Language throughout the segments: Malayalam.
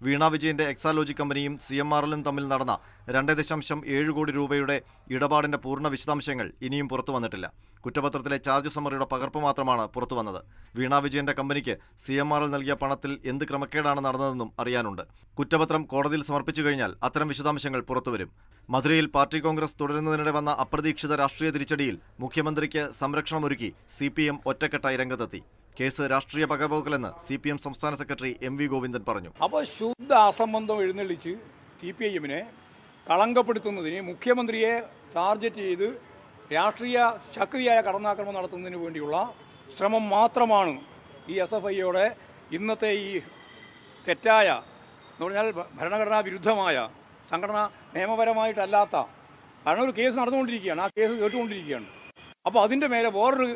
വീണ വിജയന്റെ എക്സാലോജി കമ്പനിയും CMRLും തമ്മിൽ നടന്ന 2.7 കോടി രൂപയുടെ ഇടപാടിന്റെ പൂർണ്ണ വിശദാംശങ്ങൾ ഇനിയും പുറത്തു വന്നിട്ടില്ല. കുറ്റപത്രത്തിലെ ചാർജ് സമ്മറിയുടെ പകർപ്പ് മാത്രമാണ് പുറത്തുവന്നത്. വീണ വിജയന്റെ കമ്പനിക്ക് CMRL നൽകിയ പണത്തിൽ എന്ത് ക്രമക്കേടാണ് നടന്നതെന്നും അറിയാനുണ്ട്. കുറ്റപത്രം കോടതിയിൽ സമർപ്പിച്ചു കഴിഞ്ഞാൽ അത്തരം വിശദാംശങ്ങൾ പുറത്തുവരും. മധുരയിൽ പാർട്ടി കോൺഗ്രസ് തുടരുന്നതിനിടെ വന്ന അപ്രതീക്ഷിത രാഷ്ട്രീയ തിരിച്ചടിയിൽ മുഖ്യമന്ത്രിക്ക് സംരക്ഷണമൊരുക്കി CPM ഒറ്റക്കെട്ടായി രംഗത്തെത്തി. കേസ് രാഷ്ട്രീയ പകപോക്കലെന്ന് CPM സംസ്ഥാന സെക്രട്ടറി MV ഗോവിന്ദൻ പറഞ്ഞു. അപ്പോൾ ശുദ്ധ അസംബന്ധം എഴുന്നള്ളിച്ച് CPIMനെ കളങ്കപ്പെടുത്തുന്നതിന് മുഖ്യമന്ത്രിയെ ടാർഗറ്റ് ചെയ്ത് രാഷ്ട്രീയ ശക്തിയായ കടന്നാക്രമണം നടത്തുന്നതിന് വേണ്ടിയുള്ള ശ്രമം മാത്രമാണ് ഈ SFIയുടെ ഇന്നത്തെ ഈ തെറ്റായ എന്ന് പറഞ്ഞാൽ ഭരണഘടനാ വിരുദ്ധമായ സംഘടന നിയമപരമായിട്ടല്ലാത്ത കാരണം ഒരു കേസ് നടന്നുകൊണ്ടിരിക്കുകയാണ്, ആ കേസ് കേട്ടുകൊണ്ടിരിക്കുകയാണ്. അപ്പോൾ അതിൻ്റെ മേലെ വേറൊരു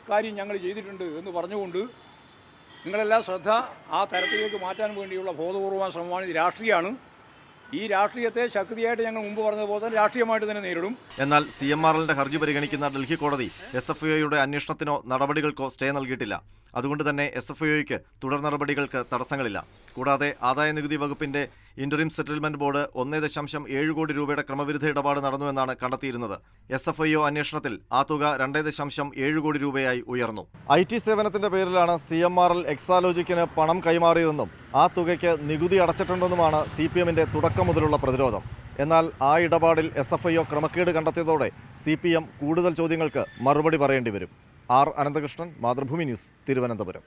കാര്യം ഞങ്ങൾ ചെയ്തിട്ടുണ്ട് എന്ന് പറഞ്ഞുകൊണ്ട് നിങ്ങളെല്ലാം ശ്രദ്ധ ആ തരത്തിലേക്ക് മാറ്റാൻ വേണ്ടിയുള്ള ബോധപൂർവമായ ശ്രമമാണ്. ഇത് രാഷ്ട്രീയമാണ്. ഈ രാഷ്ട്രീയത്തെ ശക്തിയായിട്ട് ഞങ്ങൾ മുമ്പ് പറഞ്ഞതുപോലെ തന്നെ രാഷ്ട്രീയമായിട്ട് തന്നെ നേരിടും. എന്നാൽ CMRLന്റെ ഹർജി പരിഗണിക്കുന്ന ഡൽഹി കോടതി SFIയുടെ അന്വേഷണത്തിനോ നടപടികൾക്കോ സ്റ്റേ നൽകിയിട്ടില്ല. അതുകൊണ്ട് തന്നെ SFIക്ക് തുടർ നടപടികൾക്ക് തടസ്സങ്ങളില്ല. കൂടാതെ ആദായനികുതി വകുപ്പിന്റെ ഇന്ററിം സെറ്റിൽമെന്റ് ബോർഡ് 1.7 കോടി രൂപയുടെ ക്രമവിരുദ്ധ ഇടപാട് നടന്നുവെന്നാണ് കണ്ടെത്തിയിരുന്നത്. SFIO അന്വേഷണത്തിൽ ആ തുക 2.7 കോടി രൂപയായി ഉയർന്നു. IT സേവനത്തിന്റെ പേരിലാണ് CMRL എക്സാലോജിക്കിന് പണം കൈമാറിയതെന്നും ആ തുകയ്ക്ക് നികുതി അടച്ചിട്ടുണ്ടെന്നുമാണ് CPMന്റെ തുടക്കം മുതലുള്ള പ്രതിരോധം. എന്നാൽ ആ ഇടപാടിൽ SFIO ക്രമക്കേട് കണ്ടെത്തിയതോടെ CPM കൂടുതൽ ചോദ്യങ്ങൾക്ക് മറുപടി പറയേണ്ടി വരും. R. അനന്തകൃഷ്ണൻ, മാതൃഭൂമി ന്യൂസ്, തിരുവനന്തപുരം.